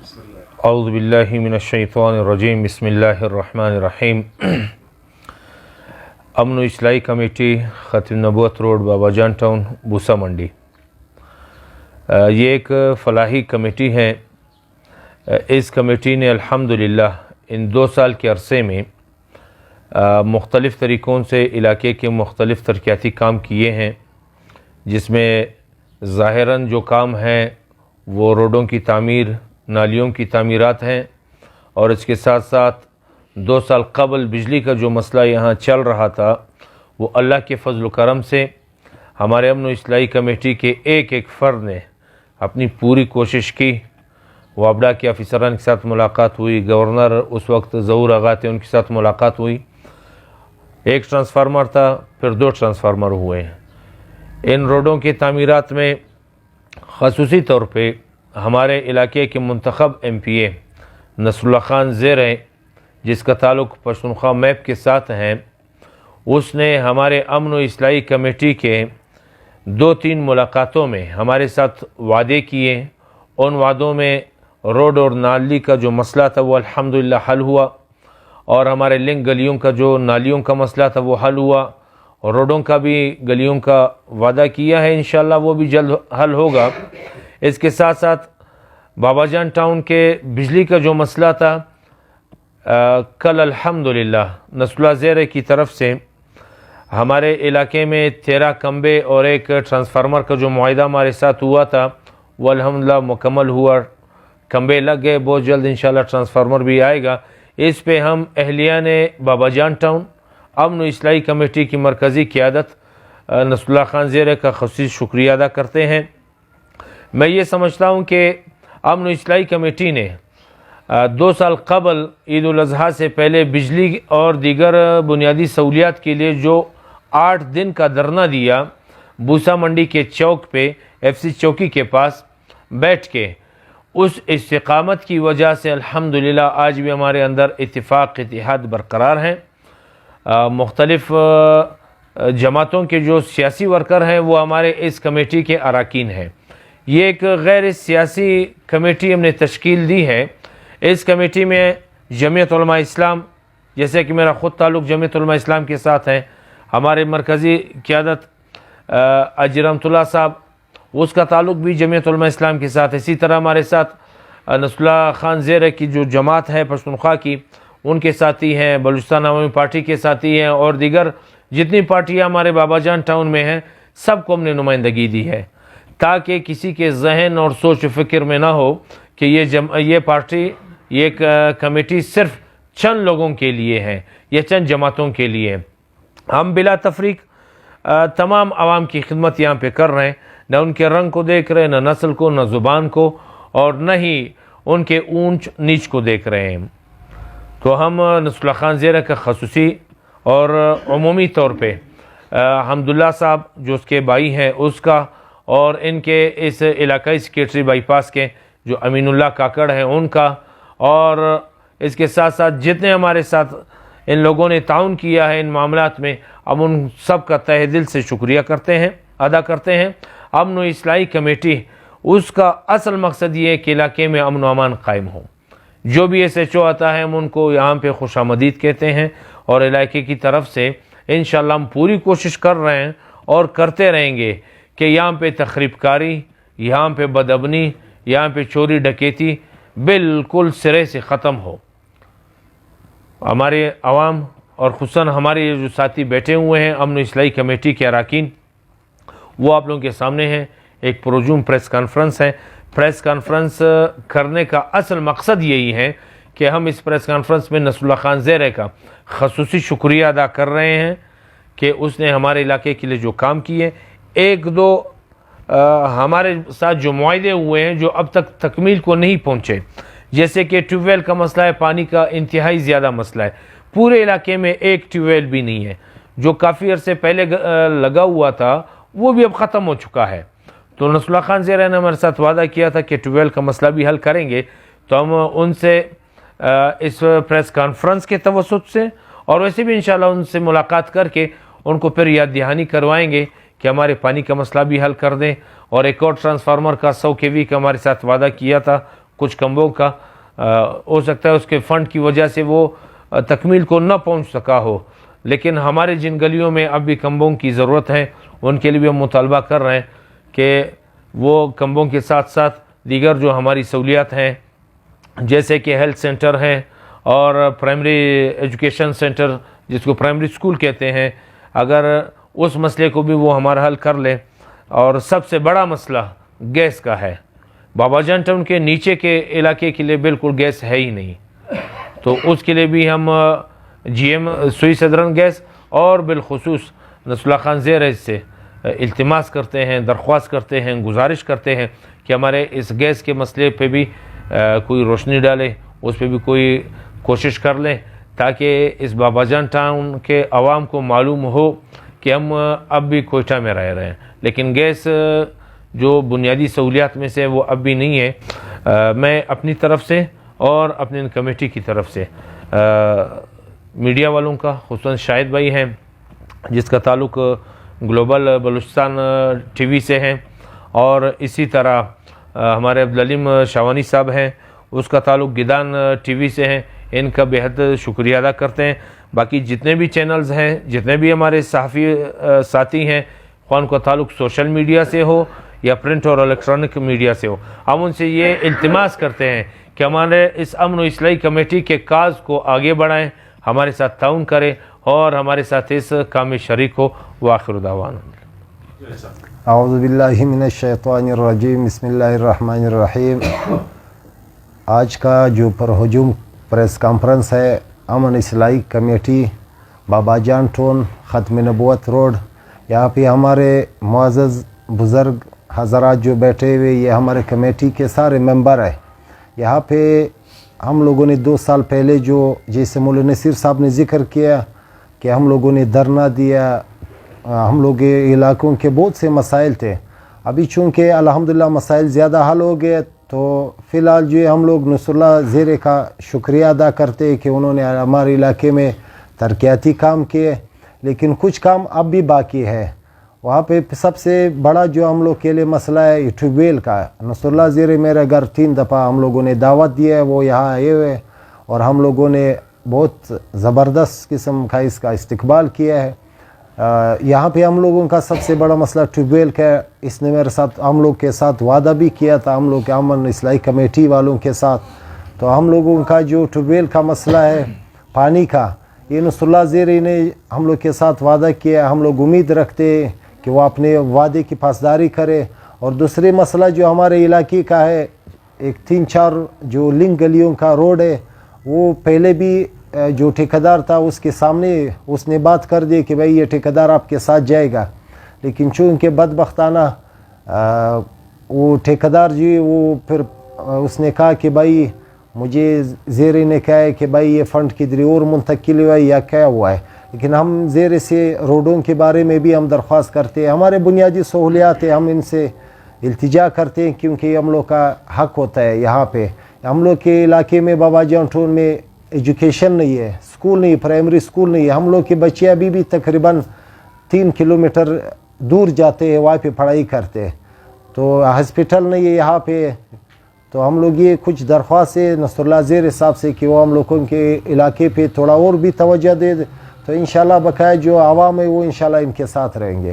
اعوذ باللہ من الشیطان الرجیم بسم اللہ الرحمن الرحیم۔ امن و اصلاحی کمیٹی ختم نبوت روڈ بابا جان ٹاؤن بوسا منڈی، یہ ایک فلاحی کمیٹی ہے۔ اس کمیٹی نے الحمدللہ ان 2 سال کے عرصے میں مختلف طریقوں سے علاقے کے مختلف ترقیاتی کام کیے ہیں، جس میں ظاہراً جو کام ہیں وہ روڈوں کی تعمیر، نالیوں کی تعمیرات ہیں، اور اس کے ساتھ ساتھ 2 سال قبل بجلی کا جو مسئلہ یہاں چل رہا تھا، وہ اللہ کے فضل و کرم سے ہمارے امن و اصلاحی کمیٹی کے ایک فرد نے اپنی پوری کوشش کی۔ وابڈا کے افسران کے ساتھ ملاقات ہوئی، گورنر اس وقت ظہور آغا تھے، ان کے ساتھ ملاقات ہوئی۔ 1 ٹرانسفارمر تھا، پھر 2 ٹرانسفارمر ہوئے۔ ان روڈوں کی تعمیرات میں خصوصی طور پہ ہمارے علاقے کے منتخب MPA نصر اللہ خان زیر ہے، جس کا تعلق پشتونخوا میپ کے ساتھ ہے، اس نے ہمارے امن و اصلاحی کمیٹی کے 2-3 ملاقاتوں میں ہمارے ساتھ وعدے کیے۔ ان وعدوں میں روڈ اور نالی کا جو مسئلہ تھا وہ الحمدللہ حل ہوا، اور ہمارے لنک گلیوں کا جو نالیوں کا مسئلہ تھا وہ حل ہوا، اور روڈوں کا بھی گلیوں کا وعدہ کیا ہے، انشاءاللہ وہ بھی جلد حل ہوگا۔ اس کے ساتھ ساتھ بابا جان ٹاؤن کے بجلی کا جو مسئلہ تھا، کل الحمدللہ نصر اللہ زیر کی طرف سے ہمارے علاقے میں 13 کمبے اور 1 ٹرانسفارمر کا جو معاہدہ ہمارے ساتھ ہوا تھا وہ الحمدللہ مکمل ہوا، کمبے لگ گئے، بہت جلد انشاءاللہ ٹرانسفارمر بھی آئے گا۔ اس پہ ہم اہلیان بابا جان ٹاؤن امن و اصلاحی کمیٹی کی مرکزی قیادت نصر اللہ خان زیر کا خصوصی شکریہ ادا کرتے ہیں۔ میں یہ سمجھتا ہوں کہ امن و اصلاحی کمیٹی نے 2 سال قبل عید الاضحیٰ سے پہلے بجلی اور دیگر بنیادی سہولیات کے لیے جو 8 دن کا دھرنا دیا، بوسا منڈی کے چوک پہ FC چوکی کے پاس بیٹھ کے، اس استقامت کی وجہ سے الحمدللہ آج بھی ہمارے اندر اتفاق اتحاد برقرار ہیں۔ مختلف جماعتوں کے جو سیاسی ورکر ہیں وہ ہمارے اس کمیٹی کے اراکین ہیں۔ یہ ایک غیر سیاسی کمیٹی ہم نے تشکیل دی ہے۔ اس کمیٹی میں جمعیت علماء اسلام، جیسے کہ میرا خود تعلق جمعیت علماء اسلام کے ساتھ ہے، ہمارے مرکزی قیادت اجی رحمت اللہ صاحب، اس کا تعلق بھی جمعیت علماء اسلام کے ساتھ ہے۔ اسی طرح ہمارے ساتھ نصر اللہ خان زیر کی جو جماعت ہے پشتونخوا کی، ان کے ساتھی ہیں، بلوچستان عوامی پارٹی کے ساتھی ہیں، اور دیگر جتنی پارٹیاں ہمارے بابا جان ٹاؤن میں ہیں، سب کو ہم نے نمائندگی دی ہے، تاکہ کسی کے ذہن اور سوچ و فکر میں نہ ہو کہ یہ پارٹی، یہ کمیٹی صرف چند لوگوں کے لیے ہے یا چند جماعتوں کے لیے ہے۔ ہم بلا تفریق تمام عوام کی خدمت یہاں پہ کر رہے ہیں، نہ ان کے رنگ کو دیکھ رہے ہیں، نہ نسل کو، نہ زبان کو، اور نہ ہی ان کے اونچ نیچ کو دیکھ رہے ہیں۔ تو ہم نصر اللہ خان زیر کا خصوصی اور عمومی طور پہ حمداللہ صاحب جو اس کے بھائی ہیں اس کا، اور ان کے اس علاقائی سیکریٹری بائی پاس کے جو امین اللہ کاکڑ ہیں ان کا، اور اس کے ساتھ ساتھ جتنے ہمارے ساتھ ان لوگوں نے تعاون کیا ہے ان معاملات میں، ہم ان سب کا تہ دل سے شکریہ ادا کرتے ہیں۔ امن و اصلاحی کمیٹی، اس کا اصل مقصد یہ ہے کہ علاقے میں امن و امان قائم ہو۔ جو بھی SHO آتا ہے ہم ان کو یہاں پہ خوش آمدید کہتے ہیں، اور علاقے کی طرف سے انشاءاللہ ہم پوری کوشش کر رہے ہیں اور کرتے رہیں گے کہ یہاں پہ تخریب کاری، یہاں پہ بدامنی، یہاں پہ چوری ڈکیتی بالکل سرے سے ختم ہو۔ ہمارے عوام اور خصوصاً ہمارے جو ساتھی بیٹھے ہوئے ہیں امن و اصلاحی کمیٹی کے اراکین، وہ آپ لوگوں کے سامنے ہیں۔ ایک پرجوم پریس کانفرنس ہے۔ پریس کانفرنس کرنے کا اصل مقصد یہی ہے کہ ہم اس پریس کانفرنس میں نصر اللہ خان زیر کا خصوصی شکریہ ادا کر رہے ہیں کہ اس نے ہمارے علاقے کے لیے جو کام کیے۔ 1-2 ہمارے ساتھ جو معاہدے ہوئے ہیں جو اب تک تکمیل کو نہیں پہنچے، جیسے کہ ٹیوب ویل کا مسئلہ ہے، پانی کا انتہائی زیادہ مسئلہ ہے، پورے علاقے میں 1 ٹیوب ویل بھی نہیں ہے، جو کافی عرصے پہلے لگا ہوا تھا وہ بھی اب ختم ہو چکا ہے۔ تو نصر اللہ خان زیر نے ہمارے ساتھ وعدہ کیا تھا کہ ٹیوب ویل کا مسئلہ بھی حل کریں گے، تو ہم ان سے اس پریس کانفرنس کے توسط سے، اور ویسے بھی انشاءاللہ ان سے ملاقات کر کے ان کو پھر یاد دہانی کروائیں گے کہ ہمارے پانی کا مسئلہ بھی حل کر دیں، اور ایک اور ٹرانسفارمر کا 100 kV کا ہمارے ساتھ وعدہ کیا تھا کچھ کمبوں کا ہو سکتا ہے اس کے فنڈ کی وجہ سے وہ تکمیل کو نہ پہنچ سکا ہو، لیکن ہمارے جن گلیوں میں اب بھی کمبوں کی ضرورت ہے ان کے لیے بھی ہم مطالبہ کر رہے ہیں کہ وہ کمبوں کے ساتھ ساتھ دیگر جو ہماری سہولیات ہیں جیسے کہ ہیلتھ سینٹر ہیں اور پرائمری ایجوکیشن سینٹر جس کو پرائمری اسکول کہتے ہیں، اگر اس مسئلے کو بھی وہ ہمارا حل کر لے. اور سب سے بڑا مسئلہ گیس کا ہے. بابا جان ٹاؤن کے نیچے کے علاقے کے لیے بالکل گیس ہے ہی نہیں، تو اس کے لیے بھی ہم جی ایم سوئی صدرن گیس اور بالخصوص نصر اللہ خان زیر سے التماس کرتے ہیں، درخواست کرتے ہیں، گزارش کرتے ہیں کہ ہمارے اس گیس کے مسئلے پہ بھی کوئی روشنی ڈالے، اس پہ بھی کوئی کوشش کر لیں تاکہ اس بابا جان ٹاؤن کے عوام کو معلوم ہو کہ ہم اب بھی کوئٹہ میں رہ رہے ہیں، لیکن گیس جو بنیادی سہولیات میں سے وہ اب بھی نہیں ہے. میں اپنی طرف سے اور اپنی کمیٹی کی طرف سے میڈیا والوں کا، خصوصاً شاہد بھائی ہیں جس کا تعلق گلوبل بلوچستان ٹی وی سے ہے، اور اسی طرح ہمارے عبدالعلیم شاوانی صاحب ہیں اس کا تعلق گیدان ٹی وی سے ہیں، ان کا بہت شکریہ ادا کرتے ہیں. باقی جتنے بھی چینلز ہیں، جتنے بھی ہمارے صحافی ساتھی ہیں، خواہ ان کا تعلق سوشل میڈیا سے ہو یا پرنٹ اور الیکٹرانک میڈیا سے ہو، ہم ان سے یہ التماس کرتے ہیں کہ ہمارے اس امن و اصلاحی کمیٹی کے کاز کو آگے بڑھائیں، ہمارے ساتھ تعاون کریں اور ہمارے ساتھ اس کام میں شریک ہو. وآخر دعوانا اعوذ باللہ من الشیطان الرجیم، بسم اللہ الرحمن الرحیم. آج کا جو پر ہجوم پریس کانفرنس ہے امن اصلاحی کمیٹی بابا جان ٹون ختم نبوت روڈ، یہاں پہ ہمارے معزز بزرگ حضرات جو بیٹھے ہوئے یہ ہمارے کمیٹی کے سارے ممبر ہیں. یہاں پہ ہم لوگوں نے 2 سال پہلے جو جیسے مولانا نصیر صاحب نے ذکر کیا کہ ہم لوگوں نے دھرنا دیا، ہم لوگ علاقوں کے بہت سے مسائل تھے. ابھی چونکہ الحمدللہ مسائل زیادہ حل ہو گئے تو فی الحال جو ہم لوگ نصر اللہ زیر کا شکریہ ادا کرتے ہیں کہ انہوں نے ہمارے علاقے میں ترقیاتی کام کیے، لیکن کچھ کام اب بھی باقی ہے. وہاں پہ سب سے بڑا جو ہم لوگ کے لیے مسئلہ ہے ٹیوب ویل کا. نصر اللہ زیر میرے گھر 3 دفعہ ہم لوگوں نے دعوت دیا ہے، وہ یہاں آئے ہوئے اور ہم لوگوں نے بہت زبردست قسم کا اس کا استقبال کیا ہے. یہاں پہ ہم لوگوں کا سب سے بڑا مسئلہ ٹیوب ویل کا ہے. اس نے میرے ساتھ ہم لوگ کے ساتھ وعدہ بھی کیا تھا ہم لوگ کے امن اصلاحی کمیٹی والوں کے ساتھ. تو ہم لوگوں کا جو ٹیوب ویل کا مسئلہ ہے پانی کا، یہ نصر اللہ زیری نے ہم لوگ کے ساتھ وعدہ کیا. ہم لوگ امید رکھتے ہیں کہ وہ اپنے وعدے کی پاسداری کرے. اور دوسری مسئلہ جو ہمارے علاقے کا ہے، ایک 3-4 جو لنک گلیوں کا روڈ ہے، وہ پہلے بھی جو ٹھیکیدار تھا اس کے سامنے اس نے بات کر دی کہ بھائی یہ ٹھیکیدار آپ کے ساتھ جائے گا، لیکن چونکہ بدبختانہ وہ ٹھیکیدار جی وہ پھر اس نے کہا کہ بھائی مجھے زیرے نے کہا ہے کہ بھائی یہ فنڈ کدھر اور منتقل ہوا ہے یا کیا ہوا ہے. لیکن ہم زیر سے روڈوں کے بارے میں بھی ہم درخواست کرتے ہیں. ہمارے بنیادی سہولیات ہیں، ہم ان سے التجا کرتے ہیں کیونکہ ہم لوگ کا حق ہوتا ہے. یہاں پہ ہم لوگ کے علاقے میں بابا جان ٹون میں ایجوکیشن نہیں ہے، اسکول نہیں، پرائمری اسکول نہیں ہے. ہم لوگ کے بچے ابھی بھی تقریباً 3 کلومیٹر دور جاتے ہیں، وہاں پہ پڑھائی کرتے ہیں. تو ہاسپٹل نہیں ہے یہاں پہ. تو ہم لوگ یہ کچھ درخواست ہے نصر اللہ زیر صاحب سے کہ وہ ہم لوگوں کے علاقے پہ تھوڑا اور بھی توجہ دے، تو انشاءاللہ بقایا جو عوام ہے وہ انشاءاللہ ان کے ساتھ رہیں گے.